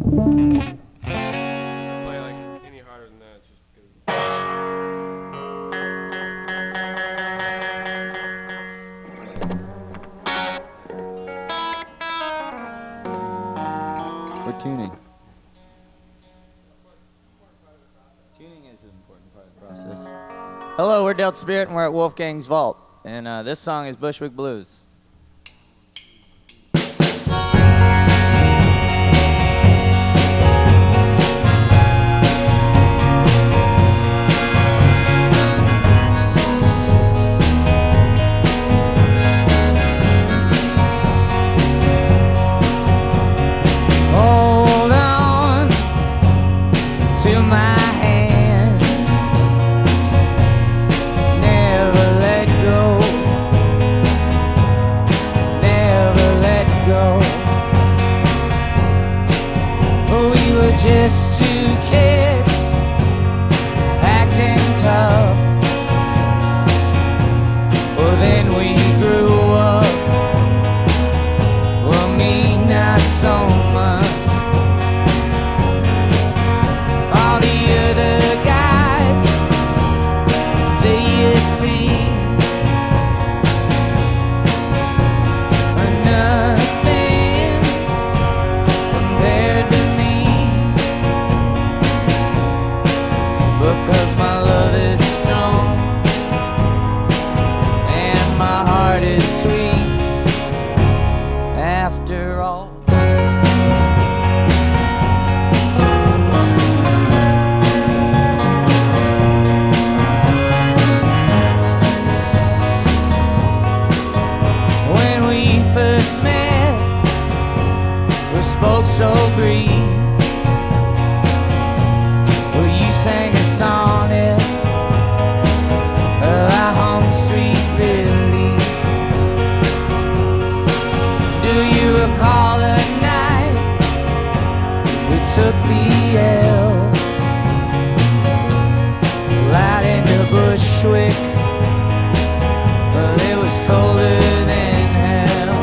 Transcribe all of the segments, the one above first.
Play like any harder than that, just because we're tuning. Tuning is an important part of the process. Hello, we're Delta Spirit, and we're at Wolfgang's Vault, and this song is Bushwick Blues. Hold on to my hand, never let go, never let go. We were just two kids acting tough. Well, then we grew up. Well, me not so much. All the other guys that you see are nothing compared to me, because my love is strong and my heart is sweet after all. When we first met, we spoke so brief. Well, you sang a sonnet, well, I hummed sweet relief. Do you recall the night we took the L out into Bushwick? Well, it was colder than hell.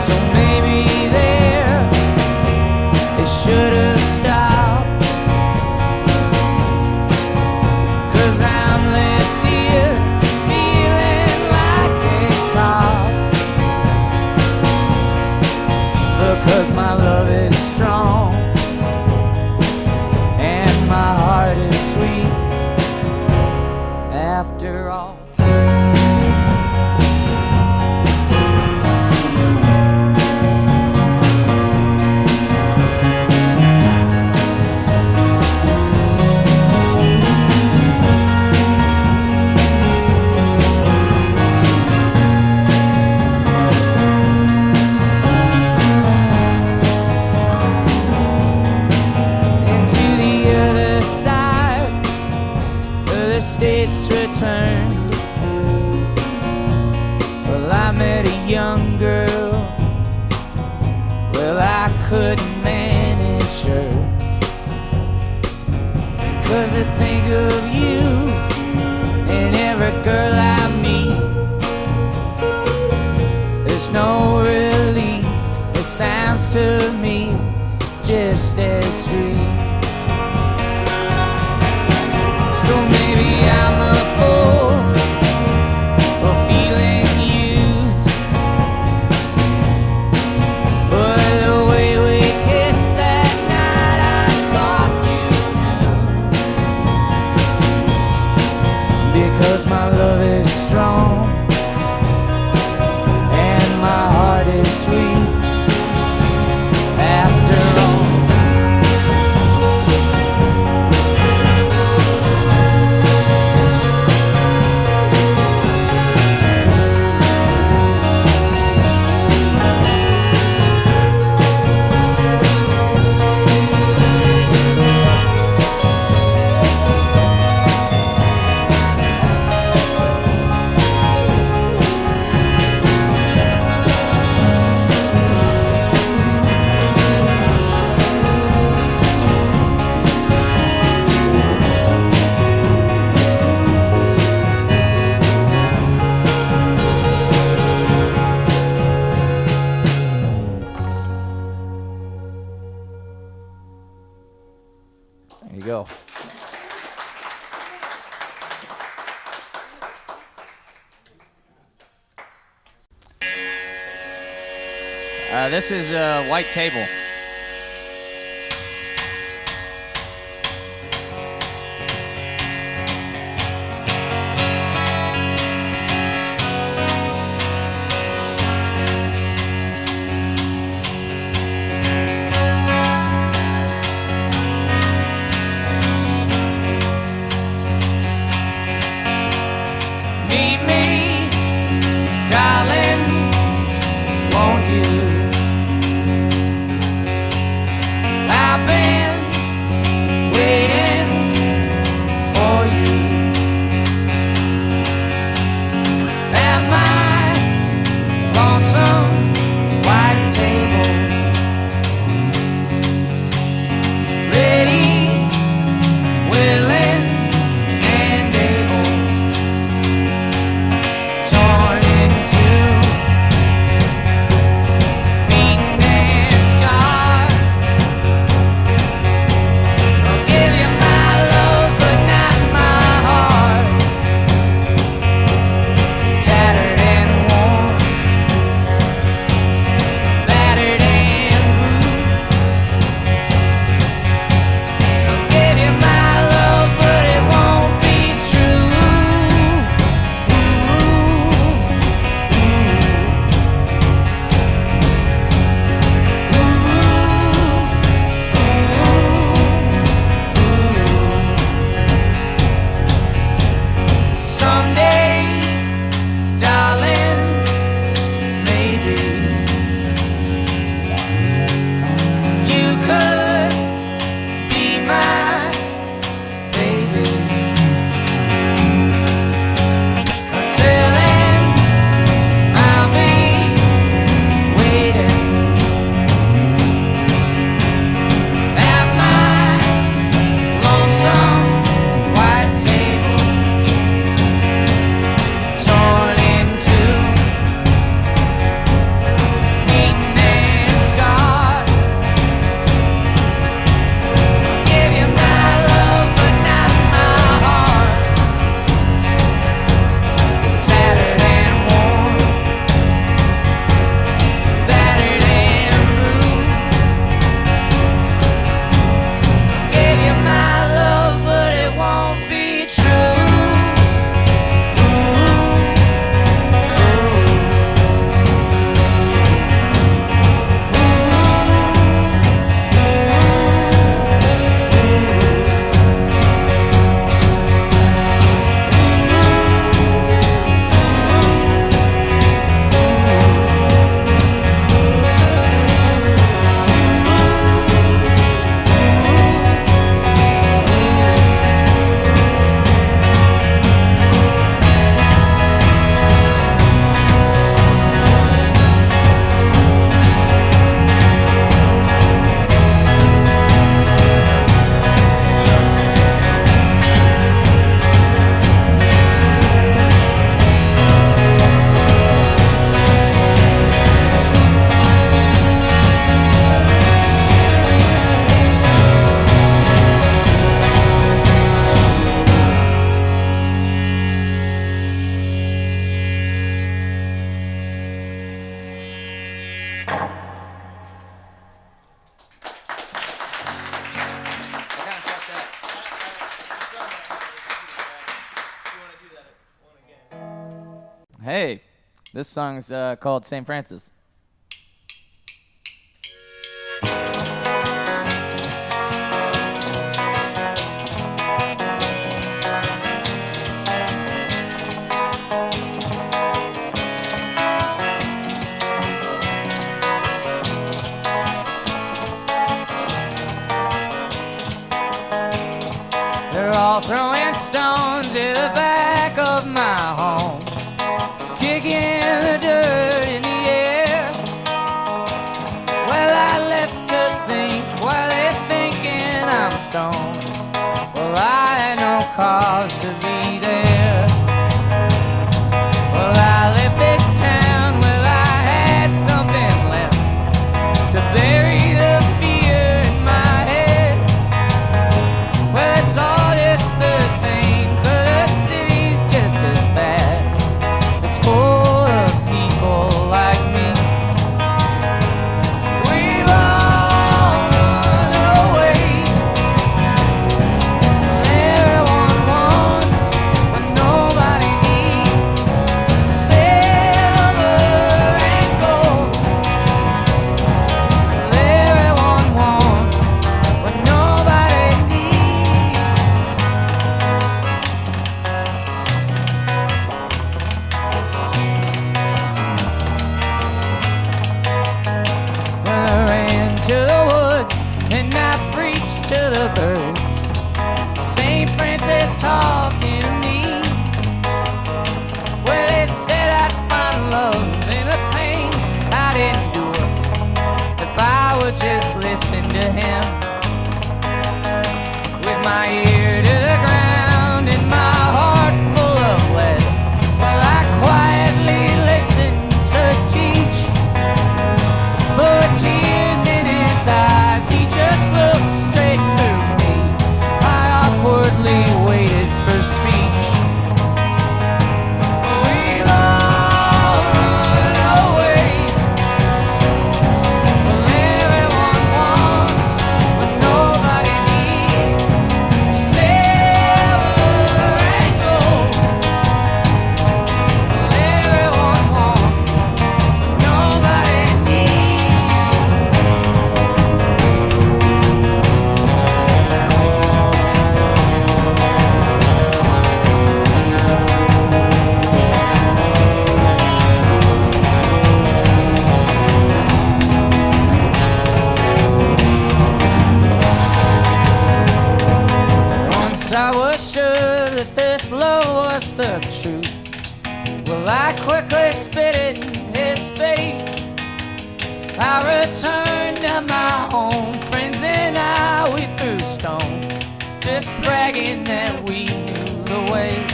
So maybe there it should have stopped, 'cause I'm left here feeling like a cop, because my love is strong and my heart is sweet after all. And to the other side of the states returned, well, I met a young girl. Well, I couldn't manage her, because I think of you and every girl I meet. There's no relief, it sounds to me just as sweet. So maybe I'm the fool for feeling used, but the way we kissed that night, I thought you knew, because my love is strong and my heart is sweet after all. There you go. This is White Table. Hey, this song's called St. Francis. They're all throwing stones to the back of my home, kicking the dirt in the air. Well, I left to think while they're thinking I'm stoned. Well, I had no cause to be there. Well, I left this town, well, I had something left to bury the fear in my head. would just listen to him with my ear to the ground and my heart full of lead, while I quietly listened to teach. But tears in his eyes, he just looked straight through me. I awkwardly waited for speech. We've all run away. Well, everyone wants what nobody needs. Silver and gold. Well, everyone wants what nobody needs. Once I was sure that this love was the truth. Well, I quickly spit it in his face. I returned to my home. Friends and I, we threw stones, just bragging that we knew the way.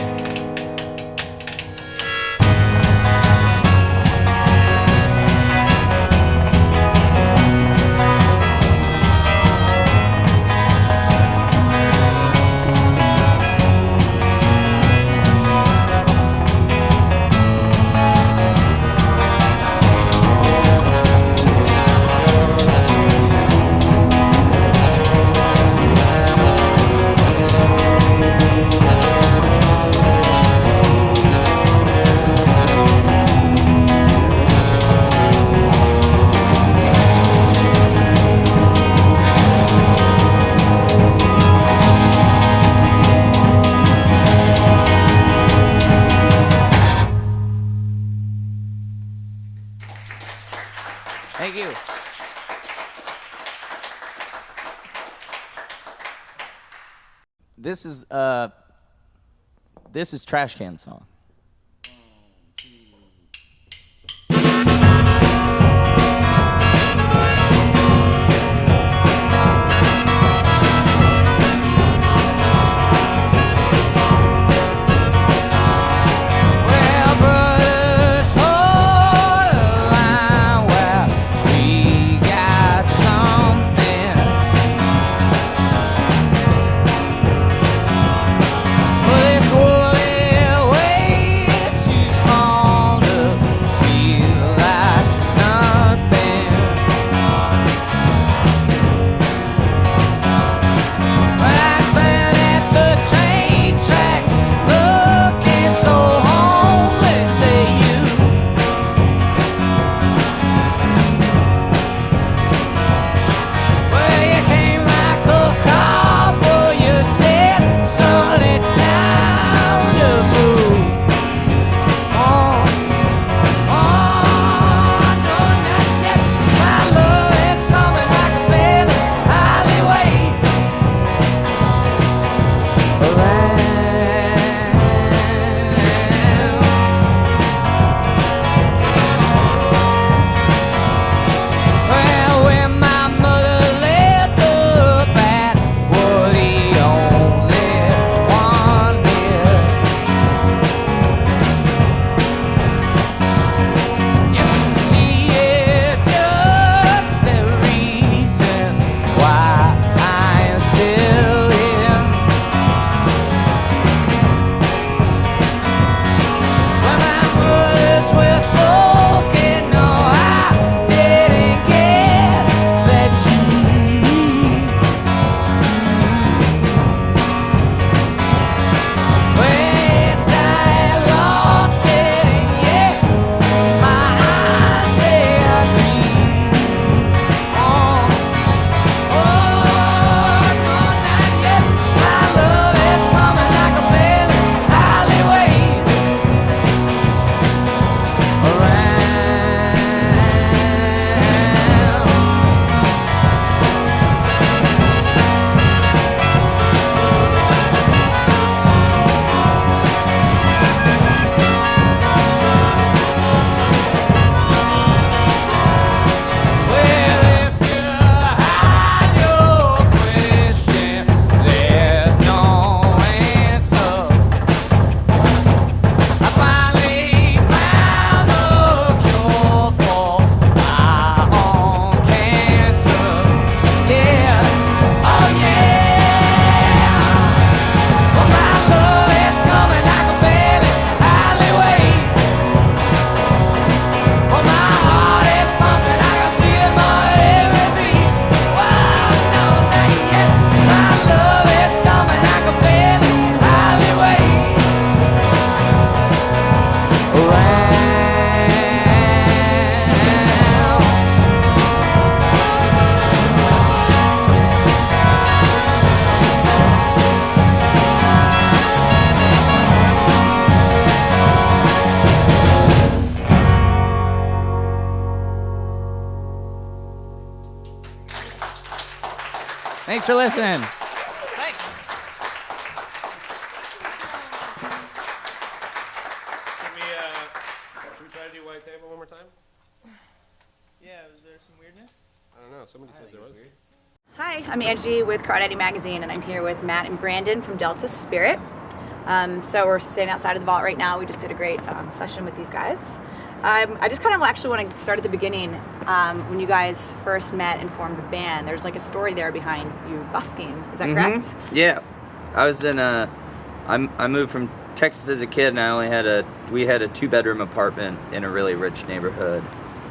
Thank you. This is Trashcan song. Well, brothers, hold the line where we got something. Well, this woolly way Thanks for listening. Thanks. Should we try to do White Table one more time? Yeah, was there some weirdness? I don't know. Somebody said there was. Hi, I'm Angie with Crawdaddy Magazine, and I'm here with Matt and Brandon from Delta Spirit. So we're standing outside of the vault right now. We just did a great session with these guys. I just kind of actually want to start at the beginning. When you guys first met and formed a band, there's like a story there behind you busking. Is that correct? Yeah, I was in I moved from Texas as a kid, and we had a 2-bedroom apartment in a really rich neighborhood,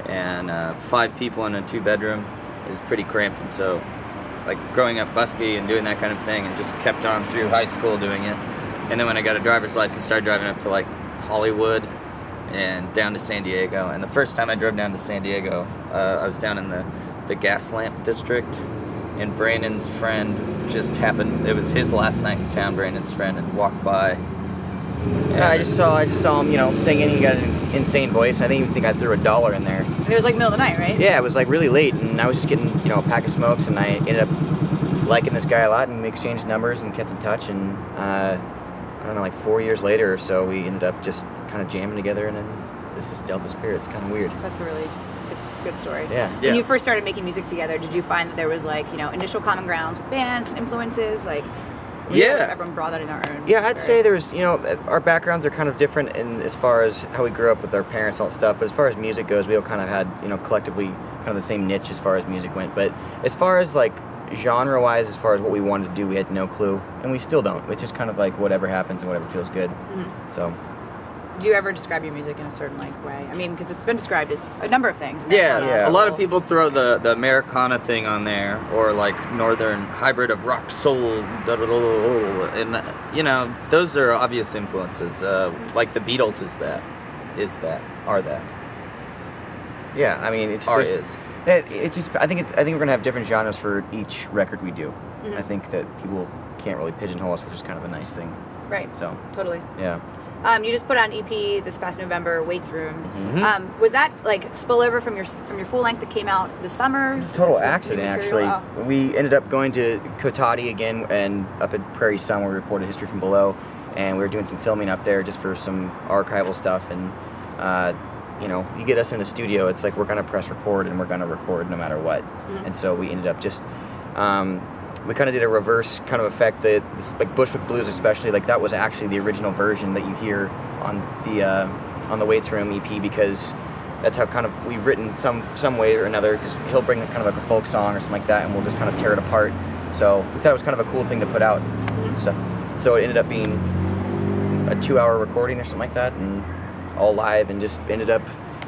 and 5 people in a 2-bedroom is pretty cramped, and so like growing up busking and doing that kind of thing, and just kept on through high school doing it. And then when I got a driver's license, started driving up to like Hollywood and down to San Diego. And the first time I drove down to San Diego, I was down in the gas lamp district, and Brandon's friend just happened. It was his last night in town. Brandon's friend and walked by. Yeah, I just saw him, singing. He got an insane voice. I didn't even think I threw $1 in there. And it was like middle of the night, right? Yeah, it was like really late, and I was just getting, a pack of smokes, and I ended up liking this guy a lot, and we exchanged numbers and kept in touch, and I don't know, like 4 years later or so, we ended up just kind of jamming together, and then this is Delta Spirit. It's kind of weird. That's it's a good story. Yeah. When you first started making music together, did you find that there was like, initial common grounds with bands and influences? Like, everyone brought that in their own. Yeah, I'd say there's, our backgrounds are kind of different in as far as how we grew up with our parents and all that stuff, but as far as music goes, we all kind of had, collectively kind of the same niche as far as music went. But as far as like genre-wise, as far as what we wanted to do, we had no clue, and we still don't. It's just kind of like whatever happens and whatever feels good. Mm-hmm. So. Do you ever describe your music in a certain way? I mean, because it's been described as a number of things. Yeah. A lot of people throw the Americana thing on there, or like northern hybrid of rock, soul, and those are obvious influences. Like the Beatles are that. Yeah, I mean, it's I think we're gonna have different genres for each record we do. Mm-hmm. I think that people can't really pigeonhole us, which is kind of a nice thing. Right. So. Totally. Yeah. You just put out an EP this past November, Waits Room. Mm-hmm. Was that like spillover from your full length that came out this summer? Total accident, actually. Oh. We ended up going to Cotati again and up at Prairie Sun, where we recorded History from Below, and we were doing some filming up there just for some archival stuff. And you get us in the studio, it's like we're gonna press record and we're gonna record no matter what. Mm-hmm. And so we ended up just. We kind of did a reverse kind of effect that, like Bushwick Blues especially, like that was actually the original version that you hear on the Waits Room EP, because that's how kind of we've written some way or another, because he'll bring kind of like a folk song or something like that, and we'll just kind of tear it apart. So we thought it was kind of a cool thing to put out. Mm-hmm. So it ended up being a 2-hour recording or something like that, and all live, and just ended up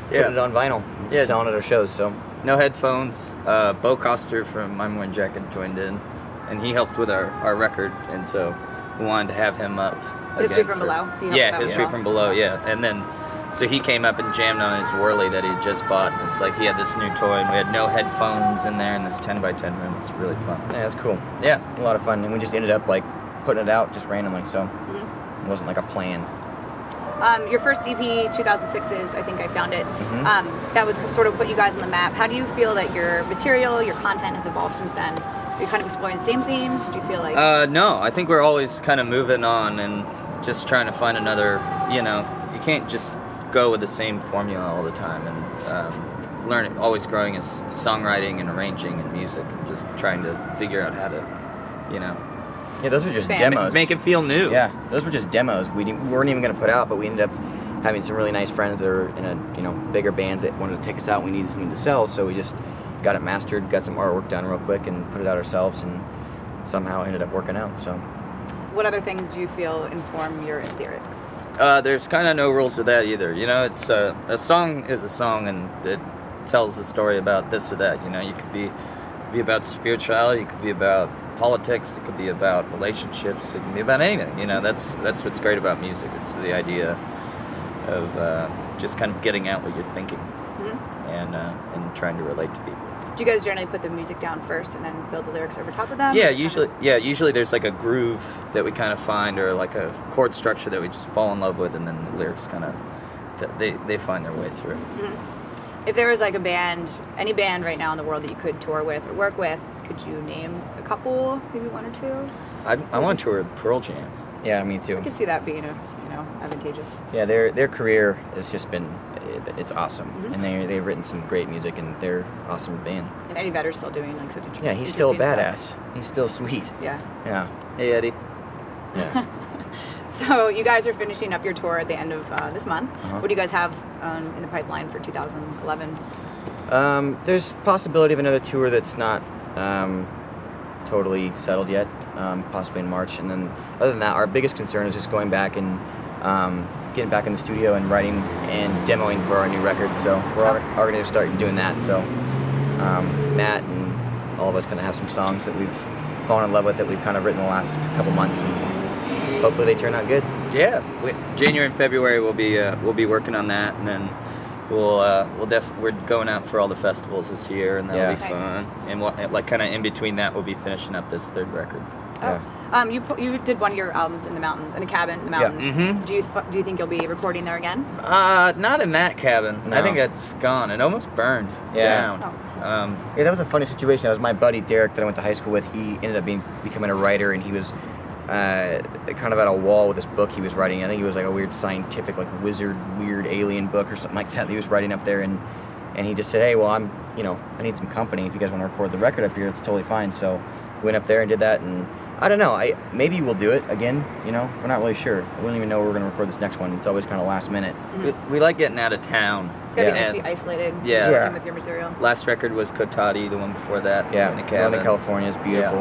putting it on vinyl, selling it at our shows. So no headphones. Bo Coster from My Morning Jacket joined in, and he helped with our record, and so we wanted to have him up. History from Below? History from Below, yeah. And then, so he came up and jammed on his Whirly that he had just bought. It's like he had this new toy, and we had no headphones in there in this 10x10 room. It's really fun. Yeah, that's cool. Yeah. A lot of fun, and we just ended up like putting it out just randomly, so it wasn't like a plan. Your first EP, 2006's, I think I found it. Mm-hmm. That was sort of put you guys on the map. How do you feel that your material, your content has evolved since then? Are you kind of exploring the same themes? Do you feel like... No, I think we're always kind of moving on and just trying to find another, you can't just go with the same formula all the time, and always growing as songwriting and arranging and music, and just trying to figure out how to, Yeah, those were just demos. Make it feel new. Yeah, those were just demos. We weren't even going to put out, but we ended up having some really nice friends that are in bigger bands that wanted to take us out. We needed something to sell, so we just got it mastered, got some artwork done real quick, and put it out ourselves, and somehow ended up working out. So, what other things do you feel inform your lyrics? There's kind of no rules to that either. It's a song is a song, and it tells a story about this or that. You could be about spirituality, it could be about politics, it could be about relationships, it can be about anything. That's what's great about music. It's the idea of just kind of getting out what you're thinking, and trying to relate to people. Do you guys generally put the music down first and then build the lyrics over top of them? Yeah, usually there's like a groove that we kind of find, or like a chord structure that we just fall in love with, and then the lyrics kind of they find their way through. If there was like a band, any band right now in the world that you could tour with or work with, could you name a couple, maybe one or two? I want to tour with Pearl Jam. Yeah, me I too. could see that being advantageous. Yeah, their career has just been, it's awesome, and they've written some great music, and they're awesome band. And Eddie Vedder's still doing like such interesting. Yeah, he's still a interesting badass. stuff. He's still sweet. Yeah. Yeah. Hey, Eddie. Yeah. So you guys are finishing up your tour at the end of this month. Uh-huh. What do you guys have in the pipeline for 2011? There's possibility of another tour that's not totally settled yet, possibly in March. And then other than that, our biggest concern is just going back and getting back in the studio and writing and demoing for our new record. So we're already going to start doing that. So Matt and all of us kind of have some songs that we've fallen in love with that we've kind of written the last couple months, and hopefully they turn out good. Yeah, January and February we'll be working on that, and then we're going out for all the festivals this year, and that'll be Nice. fun. And like kind of in between that, we'll be finishing up this third record. You did one of your albums in the mountains, in a cabin in the mountains. Mhm. Do you think you'll be recording there again? Not in that cabin. No. I think that's gone. It almost burned down. Yeah, that was a funny situation. That was my buddy Derek that I went to high school with. He ended up becoming a writer, and he was kind of at a wall with this book he was writing. I think it was like a weird scientific, like weird alien book or something like that he was writing up there. And he just said, hey, well, I need some company. If you guys want to record the record up here, it's totally fine. So we went up there and did that. And I don't know. Maybe we'll do it again. We're not really sure. We don't even know where we're going to record this next one. It's always kind of last minute. We like getting out of town. It's gotta be nice to And be isolated. Yeah. Yeah. With your material. Last record was Kotati. The one before that, Yeah, in a cabin. Northern California is beautiful.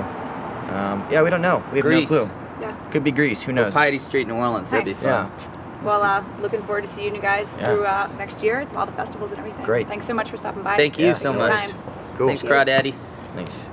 Yeah, we don't know. We have Greece. no clue. Yeah. Could be Greece. Who knows? Piety Street, New Orleans. That'd be Nice. fun. Yeah. Well, looking forward to seeing you guys Yeah. throughout next year, all the festivals and everything. Great. Thanks so much for stopping by. Thank you Yeah. so Taking the much. time. Cool. Thanks, Crawdaddy. Thanks.